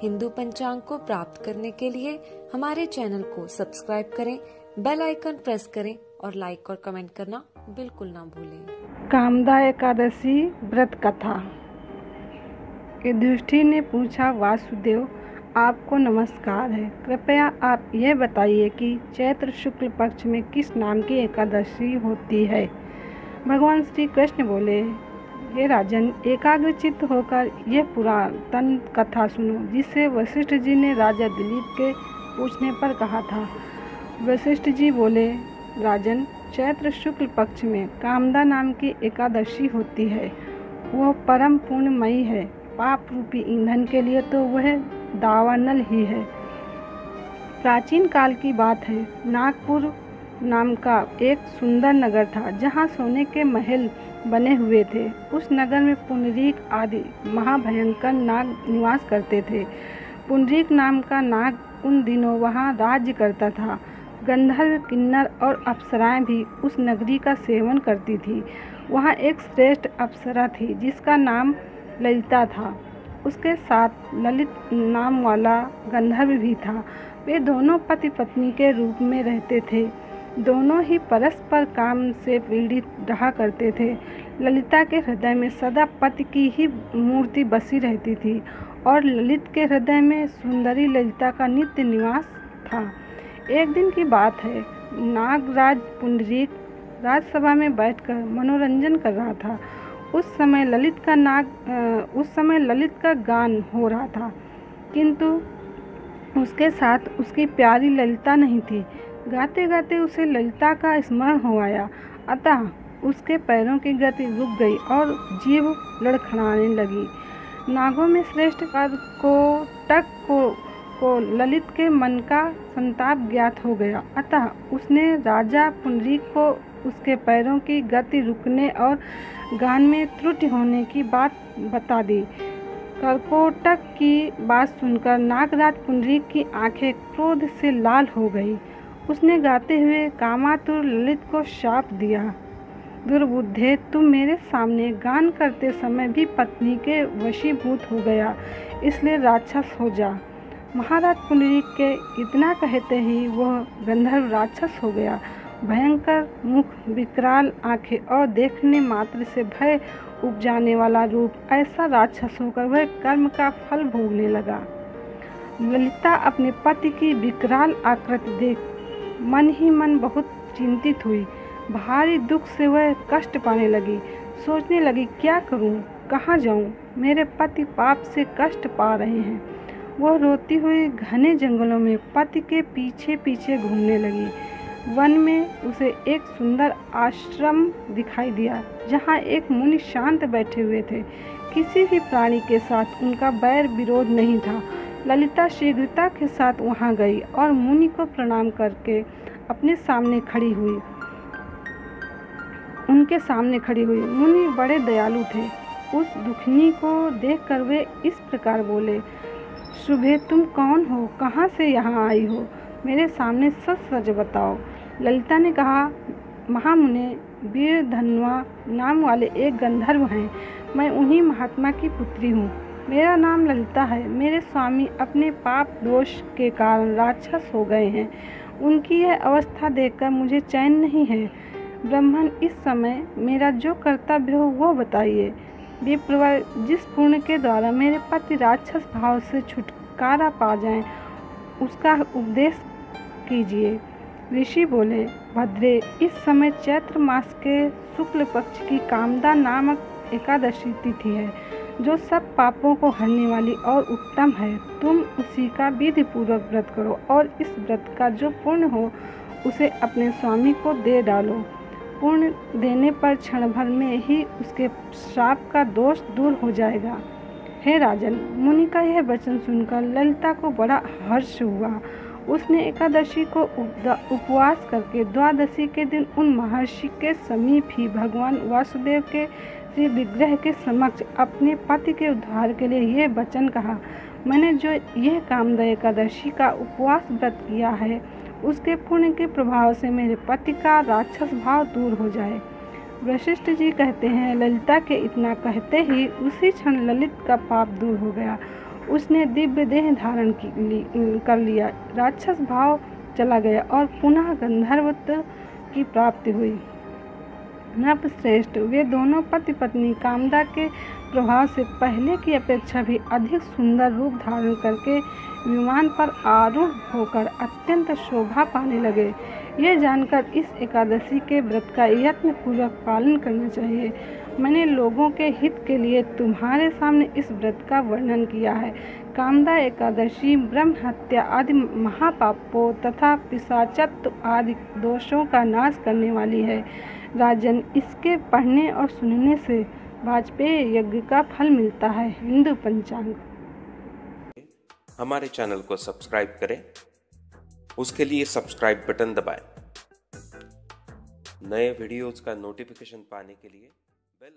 हिंदू पंचांग को प्राप्त करने के लिए हमारे चैनल को सब्सक्राइब करें, बेल आइकन प्रेस करें और लाइक और कमेंट करना बिल्कुल ना भूलें। कामदा एकादशी व्रत कथा। युधिष्ठिर ने पूछा, वासुदेव आपको नमस्कार है, कृपया आप यह बताइए कि चैत्र शुक्ल पक्ष में किस नाम की एकादशी होती है। भगवान श्री कृष्ण बोले, हे राजन, एकाग्रचित्त होकर यह पुरातन कथा सुनो जिसे वशिष्ठ जी ने राजा दिलीप के पूछने पर कहा था। वशिष्ठ जी बोले, राजन, चैत्र शुक्ल पक्ष में कामदा नाम की एकादशी होती है। वह परम पुण्यमयी है। पाप रूपी ईंधन के लिए तो वह दावानल ही है। प्राचीन काल की बात है। नागपुर नाम का एक सुंदर नगर था जहाँ सोने के महल बने हुए थे। उस नगर में पुंडरीक आदि महाभयंकर नाग निवास करते थे। पुंडरीक नाम का नाग उन दिनों वहाँ राज्य करता था। गंधर्व, किन्नर और अप्सराएं भी उस नगरी का सेवन करती थी। वहाँ एक श्रेष्ठ अप्सरा थी जिसका नाम ललिता था। उसके साथ ललित नाम वाला गंधर्व भी था। वे दोनों पति पत्नी के रूप में रहते थे। दोनों ही परस्पर काम से पीड़ित रहा करते थे। ललिता के हृदय में सदा पति की ही मूर्ति बसी रहती थी और ललित के हृदय में सुंदरी ललिता का नित्य निवास था। एक दिन की बात है। नागराज पुंडरीक राजसभा में बैठकर मनोरंजन कर रहा था। उस समय ललित का गान हो रहा था, किंतु उसके साथ उसकी प्यारी ललिता नहीं थी। गाते गाते उसे ललिता का स्मरण हो आया, अतः उसके पैरों की गति रुक गई और जीभ लड़खड़ाने लगी। नागों में श्रेष्ठ कर्कोटक को ललित के मन का संताप ज्ञात हो गया, अतः उसने राजा पुंडरीक को उसके पैरों की गति रुकने और गान में त्रुटि होने की बात बता दी। कर्कोटक की बात सुनकर नागराज पुंडरीक की आंखें क्रोध से लाल हो गई। उसने गाते हुए कामातुर ललित को शाप दिया, दुर्बुद्धे, तुम मेरे सामने गान करते समय भी पत्नी के वशीभूत हो गया, इसलिए राक्षस हो जा। महाराज पुंडरीक के इतना कहते ही वह गंधर्व राक्षस हो गया। भयंकर मुख, विकराल आंखें और देखने मात्र से भय उपजाने वाला रूप, ऐसा राक्षस होकर वह कर्म का फल भोगने लगा। ललिता अपने पति की विकराल आकृति देख मन ही मन बहुत चिंतित हुई। भारी दुख से वह कष्ट पाने लगी। सोचने लगी, क्या करूं, कहाँ जाऊं, मेरे पति पाप से कष्ट पा रहे हैं। वह रोती हुई घने जंगलों में पति के पीछे पीछे घूमने लगी। वन में उसे एक सुंदर आश्रम दिखाई दिया जहाँ एक मुनि शांत बैठे हुए थे। किसी भी प्राणी के साथ उनका बैर विरोध नहीं था। ललिता शीघ्रता के साथ वहां गई और मुनि को प्रणाम करके उनके सामने खड़ी हुई। मुनि बड़े दयालु थे। उस दुखनी को देखकर वे इस प्रकार बोले, शुभे, तुम कौन हो, कहाँ से यहाँ आई हो, मेरे सामने सच सच बताओ। ललिता ने कहा, महामुने, वीर धन्वा नाम वाले एक गंधर्व हैं। मैं उन्हीं महात्मा की पुत्री हूँ। मेरा नाम ललिता है। मेरे स्वामी अपने पाप दोष के कारण राक्षस हो गए हैं। उनकी यह अवस्था देखकर मुझे चैन नहीं है। ब्राह्मण, इस समय मेरा जो कर्तव्य हो वो बताइए। विप्रवर, जिस पुण्य के द्वारा मेरे पति राक्षस भाव से छुटकारा पा जाएं, उसका उपदेश कीजिए। ऋषि बोले, भद्रे, इस समय चैत्र मास के शुक्ल पक्ष की कामदा नामक एकादशी तिथि है, जो सब पापों को हरने वाली और उत्तम है। तुम उसी का विधि पूर्वक व्रत करो और इस व्रत का जो पुण्य हो उसे अपने स्वामी को दे डालो। पुण्य देने पर क्षण भर में ही उसके श्राप का दोष दूर हो जाएगा। हे राजन, मुनि का यह वचन सुनकर ललिता को बड़ा हर्ष हुआ। उसने एकादशी को उपवास करके द्वादशी के दिन उन महर्षि के समीप ही भगवान वासुदेव के श्री विग्रह के समक्ष अपने पति के उद्धार के लिए यह वचन कहा, मैंने जो यह कामदा एकादशी का उपवास व्रत किया है, उसके पुण्य के प्रभाव से मेरे पति का राक्षस भाव दूर हो जाए। वशिष्ठ जी कहते हैं, ललिता के इतना कहते ही उसी क्षण ललित का पाप दूर हो गया। उसने दिव्य देह धारण कर लिया। राक्षस भाव चला गया और पुनः गंधर्वत्व की प्राप्ति हुई। नृपश्रेष्ठ, वे दोनों पति पत्नी कामदा के प्रभाव से पहले की अपेक्षा भी अधिक सुंदर रूप धारण करके विमान पर आरूढ़ होकर अत्यंत शोभा पाने लगे। यह जानकर इस एकादशी के व्रत का यत्नपूर्वक पालन करना चाहिए। मैंने लोगों के हित के लिए तुम्हारे सामने इस व्रत का वर्णन किया है। कामदा एकादशी ब्रह्म हत्या आदि महापापों तथा पिशाचत्व आदि दोषों का नाश करने वाली है। राजन, इसके पढ़ने और सुनने से वाजपेयी यज्ञ का फल मिलता है। हिंदू पंचांग। हमारे चैनल को सब्सक्राइब करें, उसके लिए सब्सक्राइब बटन दबाएं। नए वीडियोज का नोटिफिकेशन पाने के लिए बेल